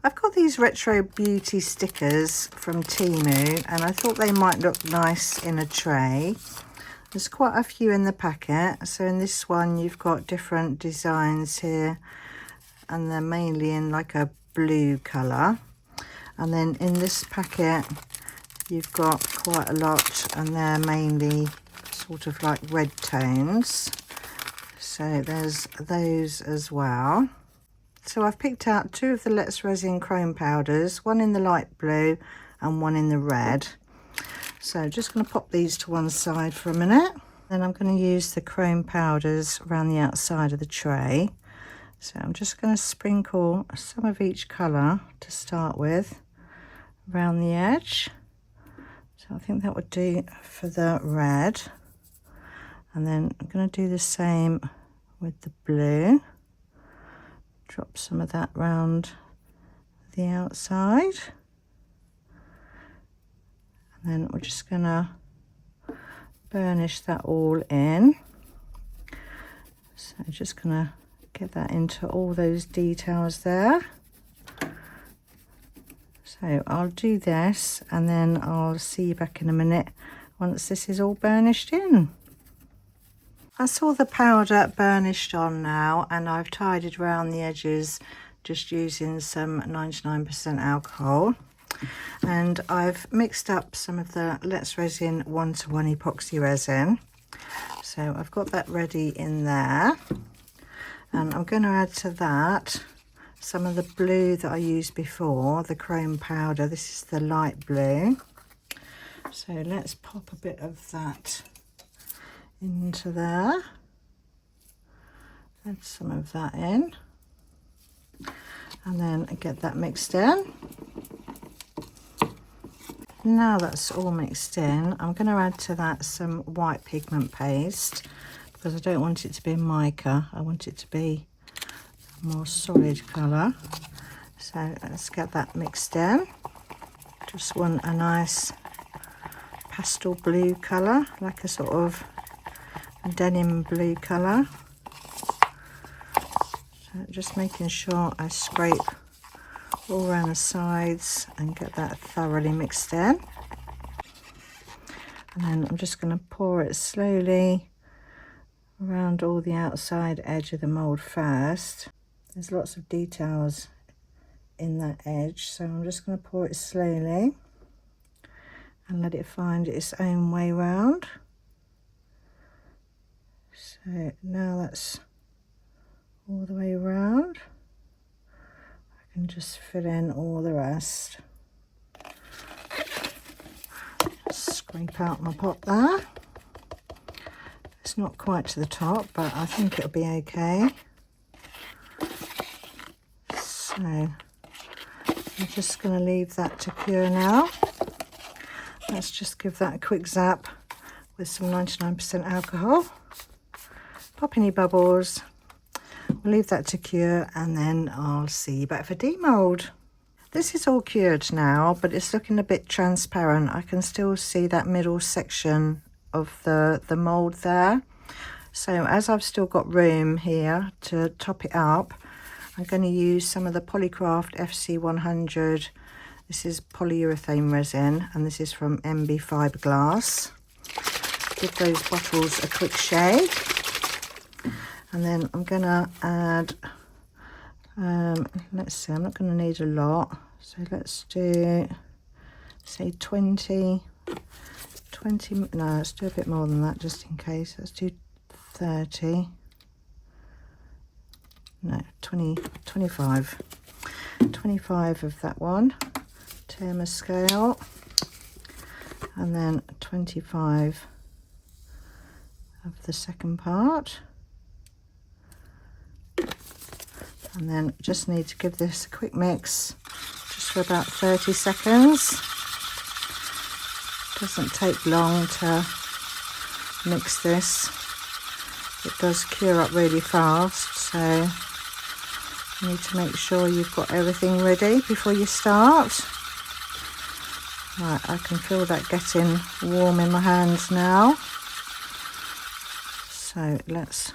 I've got these retro beauty stickers from Temu and I thought they might look nice in a tray. There's quite a few in the packet. So in this one you've got different designs here and they're mainly in like a blue colour. And then in this packet you've got quite a lot and they're mainly sort of like red tones. So there's those as well. So I've picked out two of the Let's Resin chrome powders, one in the light blue and one in the red. So just going to pop these to one side for a minute. Then I'm going to use the chrome powders around the outside of the tray. So I'm just going to sprinkle some of each colour to start with around the edge. So I think that would do for the red. And then I'm going to do the same with the blue. Drop some of that round the outside. And then we're just going to burnish that all in. So just going to get that into all those details there. So I'll do this and then I'll see you back in a minute once this is all burnished in. That's all the powder burnished on now, and I've tidied around the edges just using some 99% alcohol. And I've mixed up some of the Let's Resin 1:1 epoxy resin. So I've got that ready in there. And I'm going to add to that some of the blue that I used before, the chrome powder. This is the light blue. So let's pop a bit of that into there. Add some of that in. And then get that mixed in. Now that's all mixed in, I'm going to add to that some white pigment paste because I don't want it to be mica. I want it to be a more solid colour. So let's get that mixed in. Just want a nice pastel blue colour, like a sort of denim blue colour. So just making sure I scrape all around the sides and get that thoroughly mixed in. And then I'm just going to pour it slowly around all the outside edge of the mould first. There's lots of details in that edge, so I'm just going to pour it slowly and let it find its own way round. So now that's all the way around. I can just fill in all the rest. Scrape out my pot there. It's not quite to the top, but I think it'll be okay. So I'm just going to leave that to cure now. Let's just give that a quick zap with some 99% alcohol. Pop any bubbles. We'll leave that to cure and then I'll see you back for demould. This is all cured now, but it's looking a bit transparent. I can still see that middle section of the mould there. So as I've still got room here to top it up, I'm going to use some of the Polycraft FC100. This is polyurethane resin and this is from MB Fiberglass. Give those bottles a quick shake. And then I'm going to add, let's see, I'm not going to need a lot. So let's do, say 20, no, let's do a bit more than that just in case. Let's do 30, no, 20, 25. 25 of that one, Temu scale, and then 25 of the second part. And then just need to give this a quick mix just for about 30 seconds. Doesn't take long to mix this. It does cure up really fast, so you need to make sure you've got everything ready before you start. Right, I can feel that getting warm in my hands now. So let's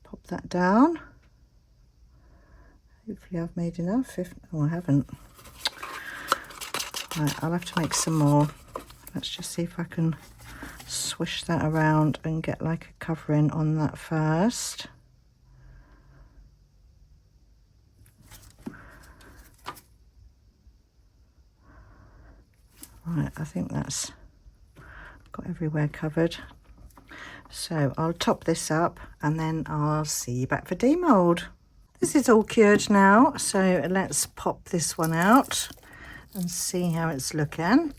pop that down. Hopefully I've made enough. If oh, I haven't. Right, I'll have to make some more. Let's just see if I can swish that around and get like a covering on that first. Right, I think that's got everywhere covered. So I'll top this up and then I'll see you back for demould. This is all cured now, so let's pop this one out and see how it's looking.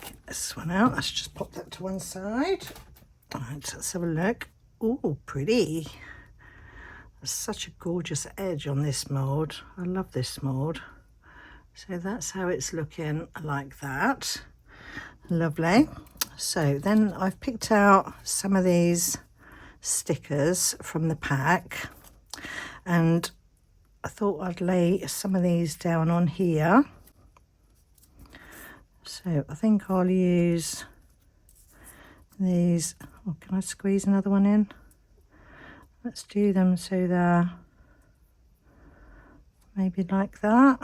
Get this one out. Let's just pop that to one side. Right, let's have a look. Oh, pretty. There's such a gorgeous edge on this mould. I love this mould. So that's how it's looking, like that. Lovely. So then I've picked out some of these stickers from the pack, and I thought I'd lay some of these down on here. So I think I'll use these. Oh, can I squeeze another one in? Let's do them so they're maybe like that.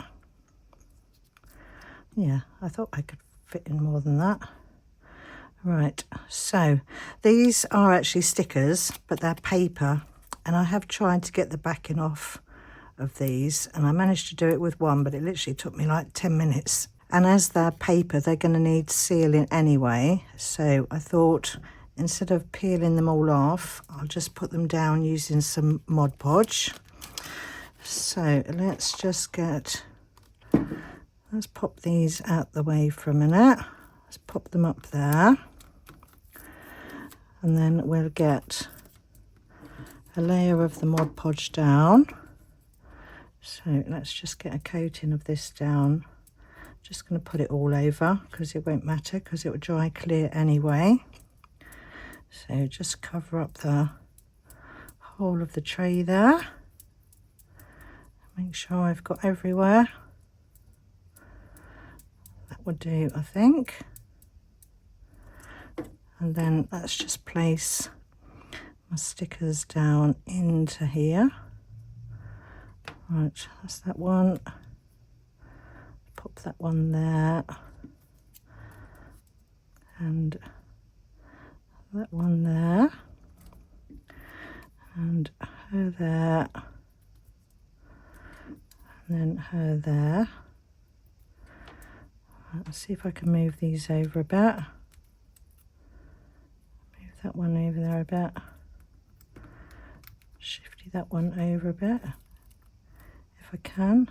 Yeah, I thought I could fit in more than that. Right, so these are actually stickers, but they're paper, and I have tried to get the backing off of these, and I managed to do it with one, but it literally took me like 10 minutes. And as they're paper, they're going to need sealing anyway, so I thought instead of peeling them all off, I'll just put them down using some Mod Podge. So let's just let's pop these out the way for a minute. Let's pop them up there, and then we'll get a layer of the Mod Podge down. So let's just get a coating of this down. Just going to put it all over because it won't matter, because it will dry clear anyway. So just cover up the whole of the tray there. Make sure I've got everywhere. That would do, I think. And then let's just place my stickers down into here. Right, that's that one. Pop that one there. And that one there. And her there. And then her there. Right, let's see if I can move these over a bit. Move that one over there a bit. Shifty that one over a bit, if I can.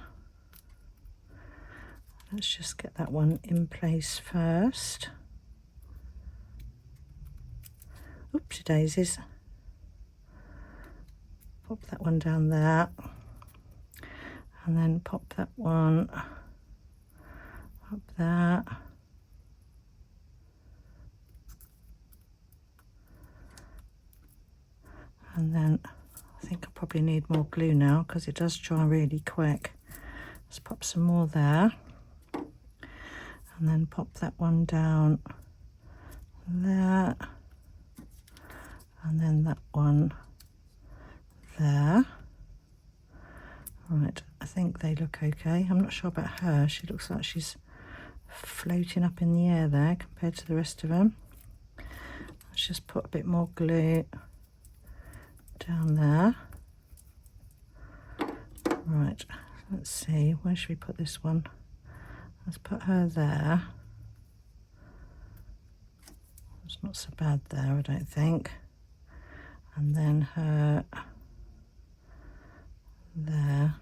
Let's just get that one in place first. Oopsie daisies. Pop that one down there. And then pop that one up there. And then I think I probably need more glue now because it does dry really quick. Let's pop some more there. And then pop that one down there. And then that one there. Right, I think they look okay. I'm not sure about her. She looks like she's floating up in the air there compared to the rest of them. Let's just put a bit more glue down there. Right, let's see, where should we put this one? Let's put her there. It's not so bad there, I don't think. And then her there.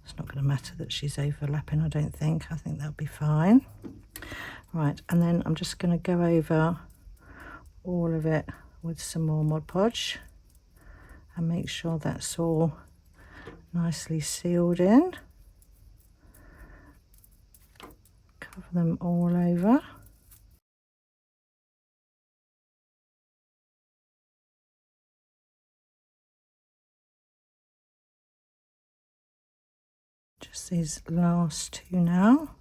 It's not going to matter that she's overlapping, I don't think. I think that'll be fine. Right, and then I'm just going to go over all of it with some more Mod Podge and make sure that's all nicely sealed in. Cover them all over. Just these last two now.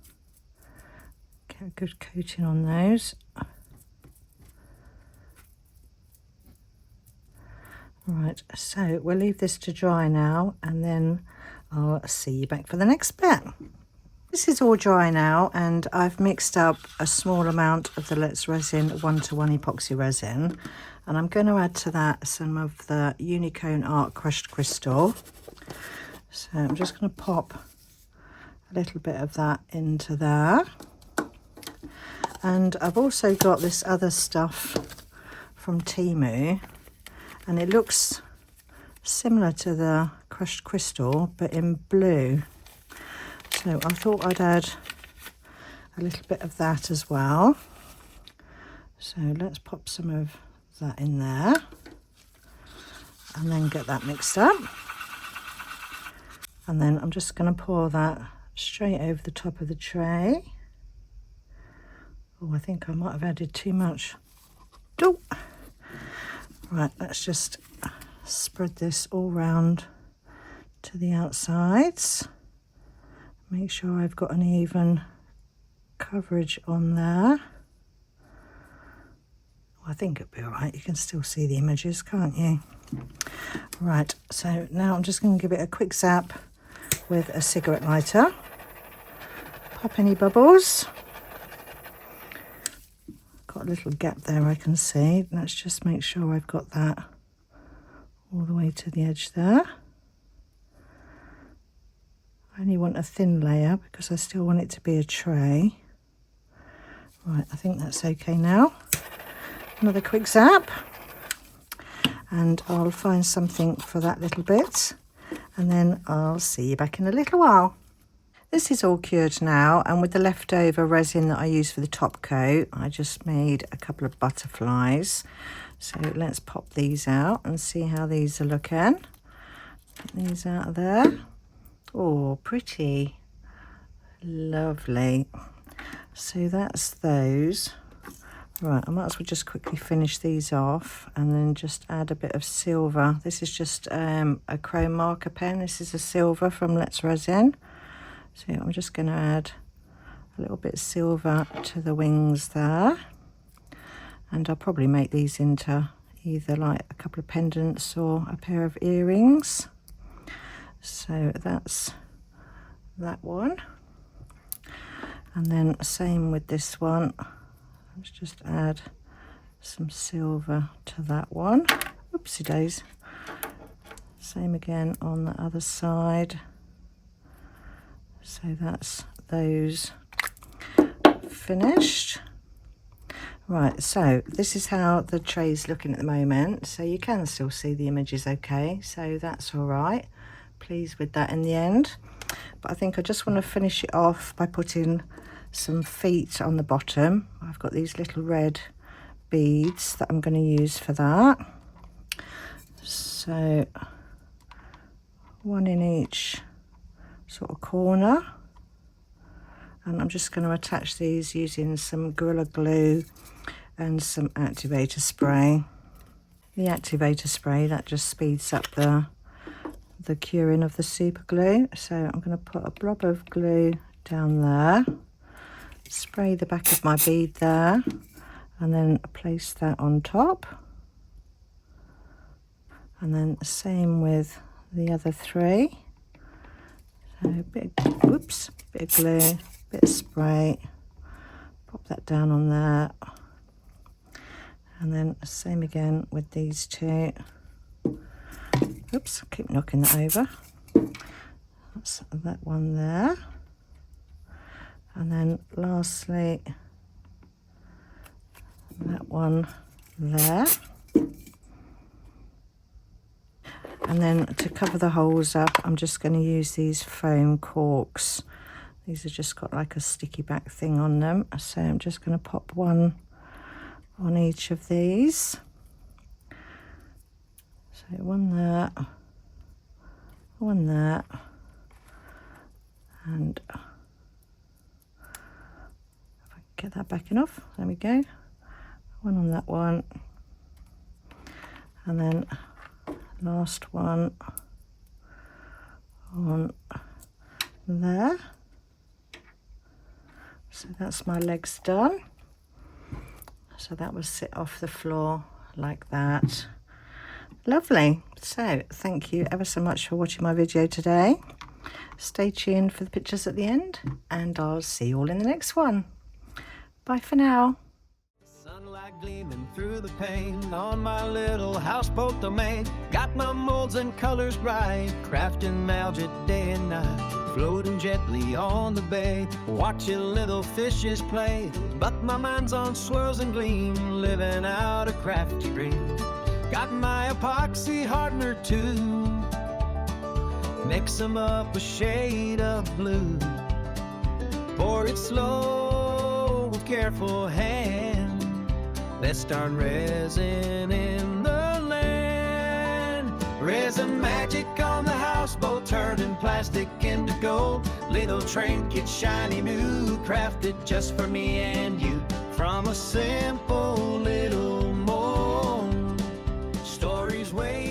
Get a good coating on those. Right, so we'll leave this to dry now, and then I'll see you back for the next bit. This is all dry now, and I've mixed up a small amount of the Let's Resin 1:1 epoxy resin, and I'm going to add to that some of the Unicone Art crushed crystal. So I'm just going to pop a little bit of that into there. And I've also got this other stuff from Temu, and it looks similar to the crushed crystal but in blue. So I thought I'd add a little bit of that as well. So let's pop some of that in there and then get that mixed up. And then I'm just going to pour that straight over the top of the tray. Oh, I think I might have added too much. Oh. Right, let's just spread this all round to the outsides. Make sure I've got an even coverage on there. I think it'll be all right. You can still see the images, can't you? Right, so now I'm just going to give it a quick zap with a cigarette lighter. Pop any bubbles. Got a little gap there I can see. Let's just make sure I've got that all the way to the edge there. I only want a thin layer because I still want it to be a tray. Right, I think that's okay now. Another quick zap, and I'll find something for that little bit, and then I'll see you back in a little while. This is all cured now, and with the leftover resin that I used for the top coat, I just made a couple of butterflies. So let's pop these out and see how these are looking. Get these out of there. Oh, pretty. Lovely. So that's those. Right, I might as well just quickly finish these off and then just add a bit of silver. This is just a chrome marker pen. This is a silver from Let's Resin. So I'm just going to add a little bit of silver to the wings there. And I'll probably make these into either like a couple of pendants or a pair of earrings. So that's that one. And then same with this one. Let's just add some silver to that one. Oopsie days. Same again on the other side. So that's those finished. Right, so this is how the tray's looking at the moment. So you can still see the images okay, so that's all right. Pleased with that in the end. But I think I just want to finish it off by putting some feet on the bottom. I've got these little red beads that I'm going to use for that. So one in each sort of corner. And I'm just going to attach these using some Gorilla Glue and some activator spray. The activator spray, that just speeds up the curing of the super glue. So I'm going to put a blob of glue down there, spray the back of my bead there, and then place that on top. And then same with the other three. So a bit of glue, bit of spray, pop that down on there. And then same again with these two. Oops, I keep knocking that over. That's that one there. And then lastly, that one there. And then to cover the holes up, I'm just going to use these foam corks. These have just got like a sticky back thing on them. So I'm just going to pop one on each of these. So one there, one there, and if I can get that back enough, there we go. One on that one, and then last one on there. So that's my legs done. So that will sit off the floor like that. Lovely. So thank you ever so much for watching my video today. Stay tuned for the pictures at the end, and I'll see you all in the next one. Bye for now. Sunlight gleaming through the pane on my little houseboat domain. Got my molds and colors bright, crafting magic day and night, floating gently on the bay, watching little fishes play. But my mind's on swirls and gleam, living out a crafty dream. Got my epoxy hardener too, mix 'em up a shade of blue, pour it slow with careful hand. Let's start resin in the land. Resin magic on the houseboat, turning plastic into gold. Little trinket, shiny new, crafted just for me and you. From a simple little mold, stories way